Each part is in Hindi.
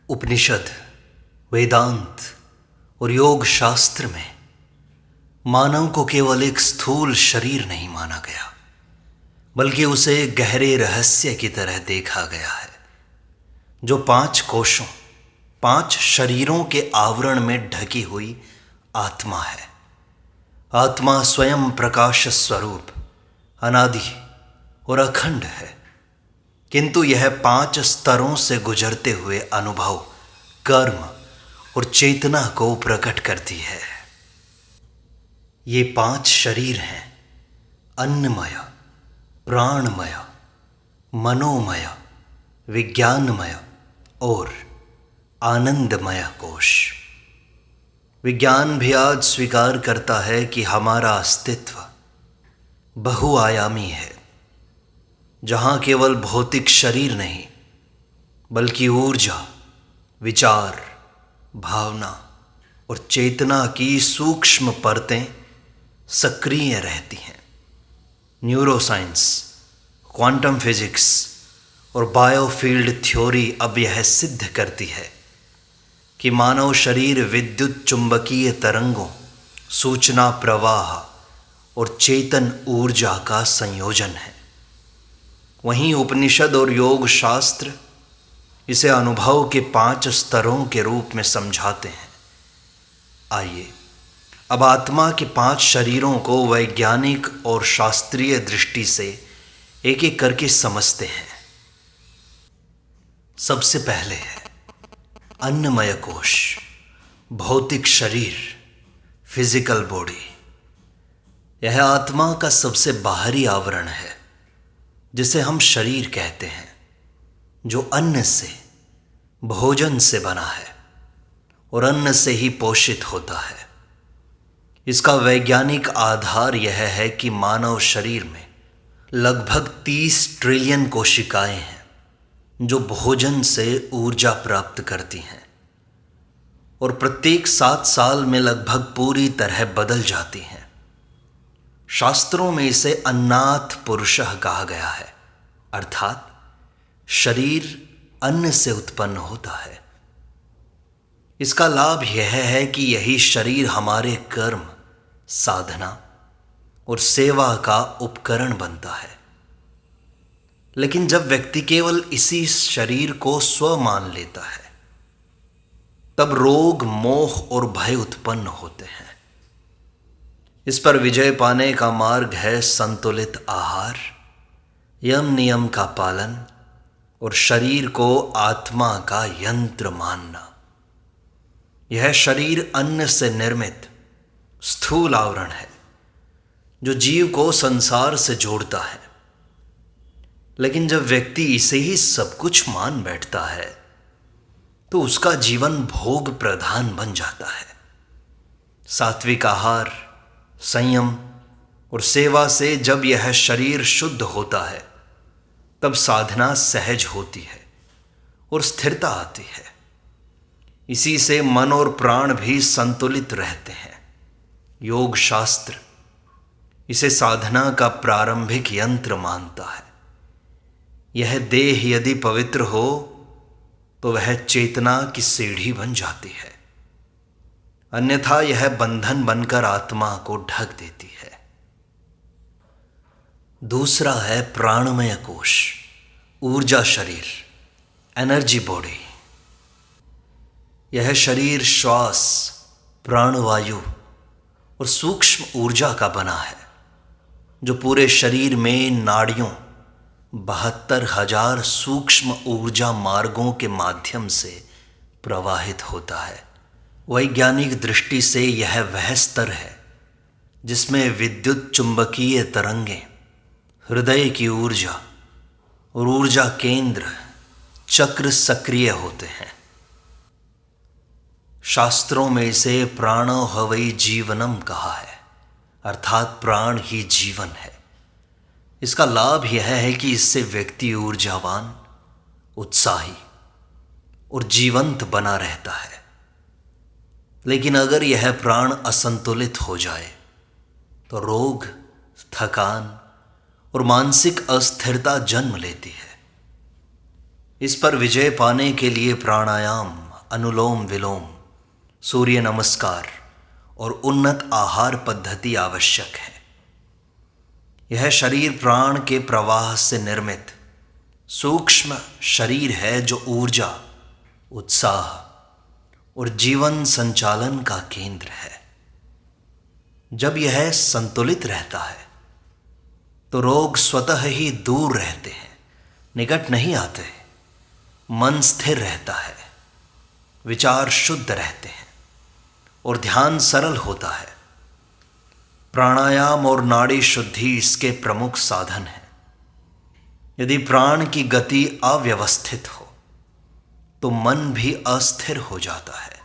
उपनिषद, वेदांत और योग शास्त्र में मानव को केवल एक स्थूल शरीर नहीं माना गया, बल्कि उसे गहरे रहस्य की तरह देखा गया है, जो 5 कोशों, 5 शरीरों के आवरण में ढकी हुई आत्मा है। आत्मा स्वयं प्रकाश स्वरूप, अनादि और अखंड है, किंतु यह 5 स्तरों से गुजरते हुए अनुभव, कर्म और चेतना को प्रकट करती है। ये 5 शरीर हैं: अन्नमय, प्राणमय, मनोमय, विज्ञानमय और आनंदमय कोश। विज्ञान भी आज स्वीकार करता है कि हमारा अस्तित्व बहुआयामी है, जहाँ केवल भौतिक शरीर नहीं, बल्कि ऊर्जा, विचार, भावना और चेतना की सूक्ष्म परतें सक्रिय रहती हैं। न्यूरोसाइंस, क्वांटम फिजिक्स और बायोफील्ड थ्योरी अब यह सिद्ध करती है कि मानव शरीर विद्युत चुंबकीय तरंगों, सूचना प्रवाह और चेतन ऊर्जा का संयोजन है। वहीं उपनिषद और योग शास्त्र इसे अनुभव के 5 स्तरों के रूप में समझाते हैं। आइए अब आत्मा के 5 शरीरों को वैज्ञानिक और शास्त्रीय दृष्टि से एक एक करके समझते हैं। सबसे पहले है अन्नमय कोश, भौतिक शरीर, फिजिकल बॉडी। यह आत्मा का सबसे बाहरी आवरण है, जिसे हम शरीर कहते हैं, जो अन्न से, भोजन से बना है और अन्न से ही पोषित होता है। इसका वैज्ञानिक आधार यह है कि मानव शरीर में लगभग 30 ट्रिलियन कोशिकाएं हैं, जो भोजन से ऊर्जा प्राप्त करती हैं और प्रत्येक 7 साल में लगभग पूरी तरह बदल जाती हैं। शास्त्रों में इसे अन्नात् पुरुषः कहा गया है, अर्थात शरीर अन्न से उत्पन्न होता है। इसका लाभ यह है कि यही शरीर हमारे कर्म, साधना और सेवा का उपकरण बनता है। लेकिन जब व्यक्ति केवल इसी शरीर को स्व मान लेता है, तब रोग, मोह और भय उत्पन्न होते हैं। इस पर विजय पाने का मार्ग है संतुलित आहार, यम नियम का पालन और शरीर को आत्मा का यंत्र मानना। यह शरीर अन्न से निर्मित स्थूल आवरण है, जो जीव को संसार से जोड़ता है। लेकिन जब व्यक्ति इसे ही सब कुछ मान बैठता है, तो उसका जीवन भोग प्रधान बन जाता है। सात्विक आहार, संयम और सेवा से जब यह शरीर शुद्ध होता है, तब साधना सहज होती है और स्थिरता आती है। इसी से मन और प्राण भी संतुलित रहते हैं। योग शास्त्र इसे साधना का प्रारंभिक यंत्र मानता है। यह देह यदि पवित्र हो तो वह चेतना की सीढ़ी बन जाती है, अन्यथा यह बंधन बनकर आत्मा को ढक देती है। दूसरा है प्राणमय कोश, ऊर्जा शरीर, एनर्जी बॉडी। यह शरीर श्वास, प्राणवायु और सूक्ष्म ऊर्जा का बना है, जो पूरे शरीर में नाड़ियों, 72,000 सूक्ष्म ऊर्जा मार्गों के माध्यम से प्रवाहित होता है। वैज्ञानिक दृष्टि से यह वह स्तर है जिसमें विद्युत चुंबकीय तरंगें, हृदय की ऊर्जा और ऊर्जा केंद्र चक्र सक्रिय होते हैं। शास्त्रों में इसे प्राणो ह वै जीवनम कहा है, अर्थात प्राण ही जीवन है। इसका लाभ यह है कि इससे व्यक्ति ऊर्जावान, उत्साही और जीवंत बना रहता है। लेकिन अगर यह प्राण असंतुलित हो जाए, तो रोग, थकान और मानसिक अस्थिरता जन्म लेती है। इस पर विजय पाने के लिए प्राणायाम, अनुलोम विलोम, सूर्य नमस्कार और उन्नत आहार पद्धति आवश्यक है। यह शरीर प्राण के प्रवाह से निर्मित सूक्ष्म शरीर है जो ऊर्जा, उत्साह और जीवन संचालन का केंद्र है। जब यह संतुलित रहता है तो रोग स्वतः ही दूर रहते हैं, निकट नहीं आते। मन स्थिर रहता है, विचार शुद्ध रहते हैं और ध्यान सरल होता है। प्राणायाम और नाड़ी शुद्धि इसके प्रमुख साधन हैं। यदि प्राण की गति अव्यवस्थित हो तो मन भी अस्थिर हो जाता है।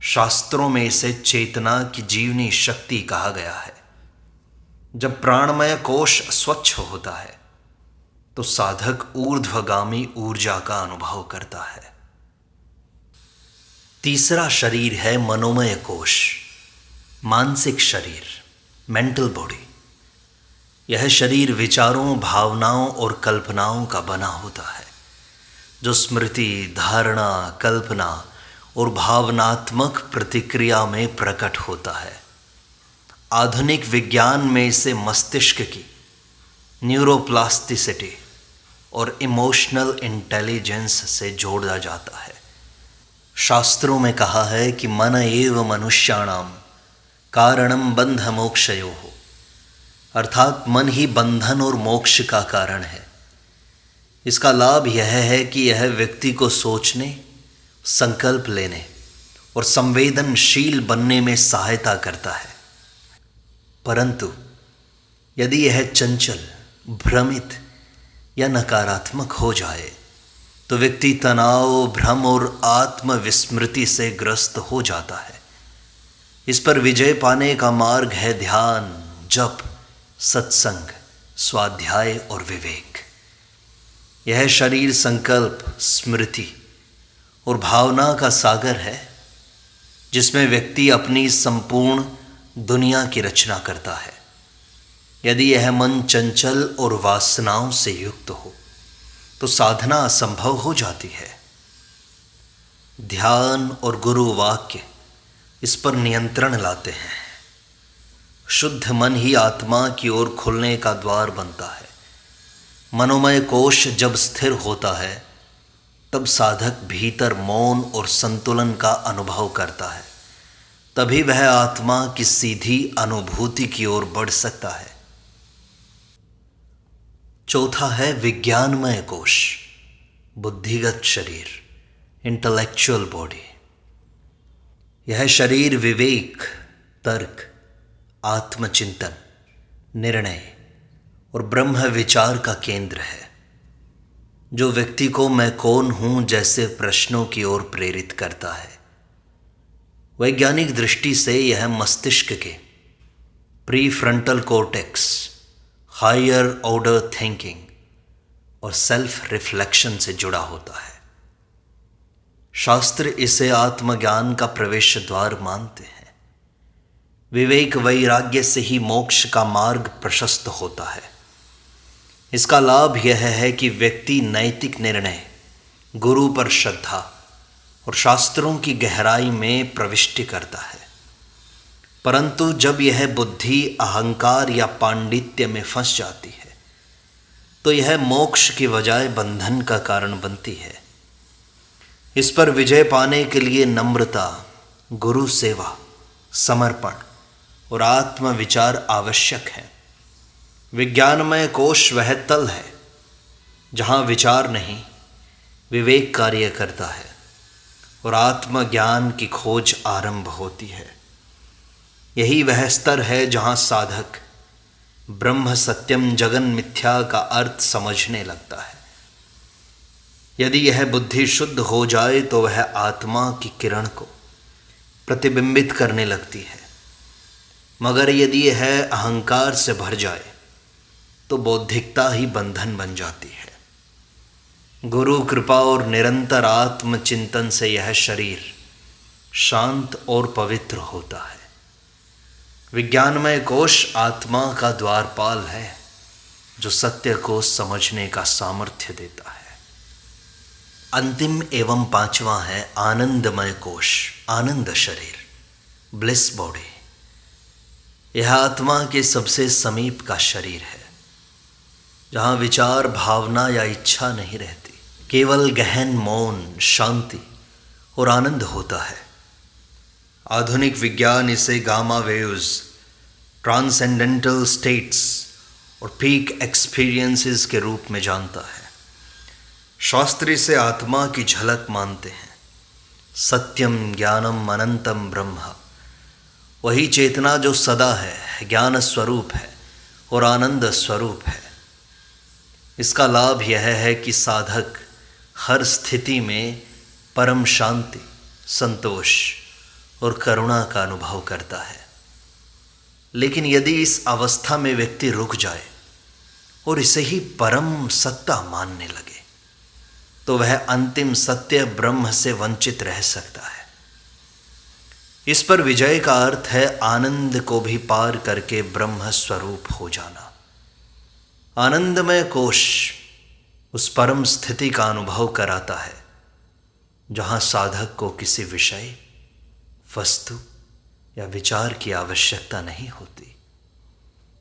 शास्त्रों में इसे चेतना की जीवनी शक्ति कहा गया है। जब प्राणमय कोश स्वच्छ होता है तो साधक ऊर्ध्वगामी ऊर्जा का अनुभव करता है। तीसरा शरीर है मनोमय कोश, मानसिक शरीर, मेंटल बॉडी। यह शरीर विचारों, भावनाओं और कल्पनाओं का बना होता है, जो स्मृति, धारणा, कल्पना और भावनात्मक प्रतिक्रिया में प्रकट होता है। आधुनिक विज्ञान में इसे मस्तिष्क की न्यूरोप्लास्टिसिटी और इमोशनल इंटेलिजेंस से जोड़ा जाता है। शास्त्रों में कहा है कि मन एव मनुष्याणाम कारणम बंध मोक्षयोः, अर्थात मन ही बंधन और मोक्ष का कारण है। इसका लाभ यह है कि यह व्यक्ति को सोचने, संकल्प लेने और संवेदनशील बनने में सहायता करता है। परंतु यदि यह चंचल, भ्रमित या नकारात्मक हो जाए तो व्यक्ति तनाव, भ्रम और आत्मविस्मृति से ग्रस्त हो जाता है। इस पर विजय पाने का मार्ग है ध्यान, जप, सत्संग, स्वाध्याय और विवेक। यह शरीर संकल्प, स्मृति और भावना का सागर है, जिसमें व्यक्ति अपनी संपूर्ण दुनिया की रचना करता है। यदि यह मन चंचल और वासनाओं से युक्त हो तो साधना असंभव हो जाती है। ध्यान और गुरु वाक्य इस पर नियंत्रण लाते हैं। शुद्ध मन ही आत्मा की ओर खुलने का द्वार बनता है। मनोमय कोश जब स्थिर होता है तब साधक भीतर मौन और संतुलन का अनुभव करता है। तभी वह आत्मा की सीधी अनुभूति की ओर बढ़ सकता है। चौथा है विज्ञानमय कोश, बुद्धिगत शरीर, इंटेलेक्चुअल बॉडी। यह शरीर विवेक, तर्क, आत्मचिंतन, निर्णय और ब्रह्म विचार का केंद्र है, जो व्यक्ति को मैं कौन हूं जैसे प्रश्नों की ओर प्रेरित करता है। वैज्ञानिक दृष्टि से यह मस्तिष्क के prefrontal cortex, higher order thinking और सेल्फ रिफ्लेक्शन से जुड़ा होता है। शास्त्र इसे आत्मज्ञान का प्रवेश द्वार मानते हैं। विवेक वैराग्य से ही मोक्ष का मार्ग प्रशस्त होता है। इसका लाभ यह है कि व्यक्ति नैतिक निर्णय, गुरु पर श्रद्धा और शास्त्रों की गहराई में प्रविष्टि करता है। परंतु जब यह बुद्धि अहंकार या पांडित्य में फंस जाती है तो यह मोक्ष की बजाय बंधन का कारण बनती है। इस पर विजय पाने के लिए नम्रता, गुरु सेवा, समर्पण और आत्म विचार आवश्यक है। विज्ञानमय कोश वह तल है जहाँ विचार नहीं, विवेक कार्य करता है और आत्मज्ञान की खोज आरंभ होती है। यही वह स्तर है जहाँ साधक ब्रह्म सत्यम जगन मिथ्या का अर्थ समझने लगता है। यदि यह बुद्धि शुद्ध हो जाए तो वह आत्मा की किरण को प्रतिबिंबित करने लगती है। मगर यदि यह अहंकार से भर जाए तो बौद्धिकता ही बंधन बन जाती है। गुरु कृपा और निरंतर आत्मचिंतन से यह शरीर शांत और पवित्र होता है। विज्ञानमय कोश आत्मा का द्वारपाल है जो सत्य को समझने का सामर्थ्य देता है। अंतिम एवं पांचवा है आनंदमय कोश, आनंद शरीर, ब्लिस बॉडी। यह आत्मा के सबसे समीप का शरीर है, जहाँ विचार, भावना या इच्छा नहीं रहती, केवल गहन मौन, शांति और आनंद होता है। आधुनिक विज्ञान इसे गामा वेव्स, ट्रांसेंडेंटल स्टेट्स और पीक एक्सपीरियंसेस के रूप में जानता है। शास्त्र इसे आत्मा की झलक मानते हैं। सत्यम ज्ञानम अनंतम ब्रह्म, वही चेतना जो सदा है, ज्ञान स्वरूप है और आनंद स्वरूप है। इसका लाभ यह है कि साधक हर स्थिति में परम शांति, संतोष और करुणा का अनुभव करता है। लेकिन यदि इस अवस्था में व्यक्ति रुक जाए और इसे ही परम सत्ता मानने लगे, तो वह अंतिम सत्य ब्रह्म से वंचित रह सकता है। इस पर विजय का अर्थ है आनंद को भी पार करके ब्रह्म स्वरूप हो जाना। आनंदमय कोश उस परम स्थिति का अनुभव कराता है जहाँ साधक को किसी विषय, वस्तु या विचार की आवश्यकता नहीं होती।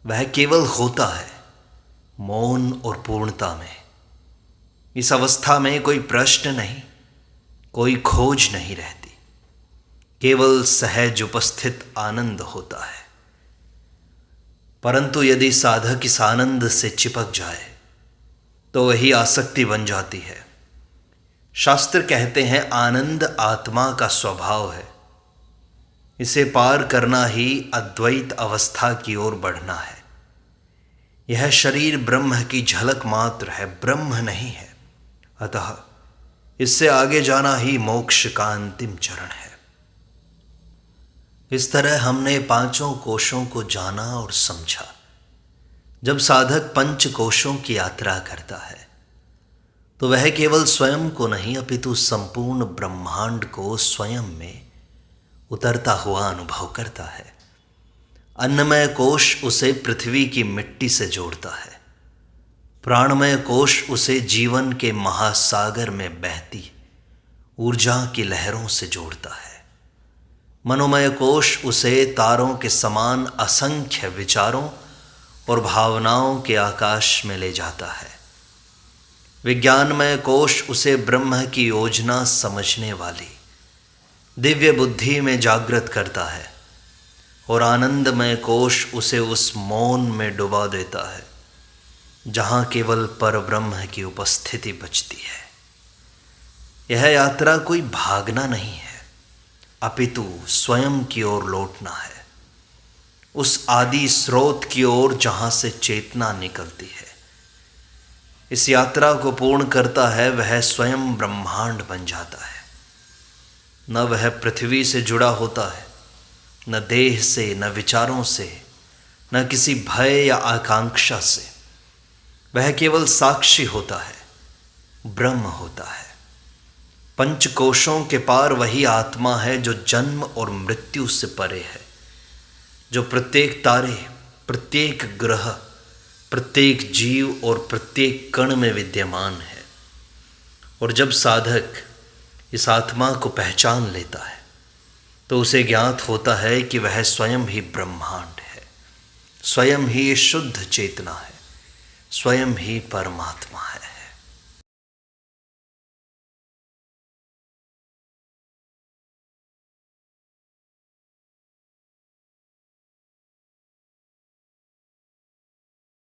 वह केवल होता है मौन और पूर्णता में। इस अवस्था में कोई प्रश्न नहीं, कोई खोज नहीं रहती, केवल सहज उपस्थित आनंद होता है। परंतु यदि साधक इस आनंद से चिपक जाए तो वही आसक्ति बन जाती है। शास्त्र कहते हैं आनंद आत्मा का स्वभाव है, इसे पार करना ही अद्वैत अवस्था की ओर बढ़ना है। यह शरीर ब्रह्म की झलक मात्र है, ब्रह्म नहीं है। अतः इससे आगे जाना ही मोक्ष का अंतिम चरण है। इस तरह हमने पांचों कोशों को जाना और समझा। जब साधक पंच कोशों की यात्रा करता है तो वह केवल स्वयं को नहीं अपितु संपूर्ण ब्रह्मांड को स्वयं में उतरता हुआ अनुभव करता है। अन्नमय कोश उसे पृथ्वी की मिट्टी से जोड़ता है। प्राणमय कोश उसे जीवन के महासागर में बहती ऊर्जा की लहरों से जोड़ता है। मनोमय कोश उसे तारों के समान असंख्य विचारों और भावनाओं के आकाश में ले जाता है। विज्ञानमय कोश उसे ब्रह्म की योजना समझने वाली दिव्य बुद्धि में जागृत करता है और आनंदमय कोश उसे उस मौन में डुबा देता है जहाँ केवल परब्रह्म की उपस्थिति बचती है। यह यात्रा कोई भागना नहीं है, अपितु स्वयं की ओर लौटना है, उस आदि स्रोत की ओर जहाँ से चेतना निकलती है। इस यात्रा को पूर्ण करता है वह स्वयं ब्रह्मांड बन जाता है। न वह पृथ्वी से जुड़ा होता है, न देह से, न विचारों से, न किसी भय या आकांक्षा से। वह केवल साक्षी होता है, ब्रह्म होता है। पंचकोशों के पार वही आत्मा है जो जन्म और मृत्यु से परे है, जो प्रत्येक तारे, प्रत्येक ग्रह, प्रत्येक जीव और प्रत्येक कण में विद्यमान है। और जब साधक इस आत्मा को पहचान लेता है तो उसे ज्ञात होता है कि वह स्वयं ही ब्रह्मांड है, स्वयं ही शुद्ध चेतना है, स्वयं ही परमात्मा है।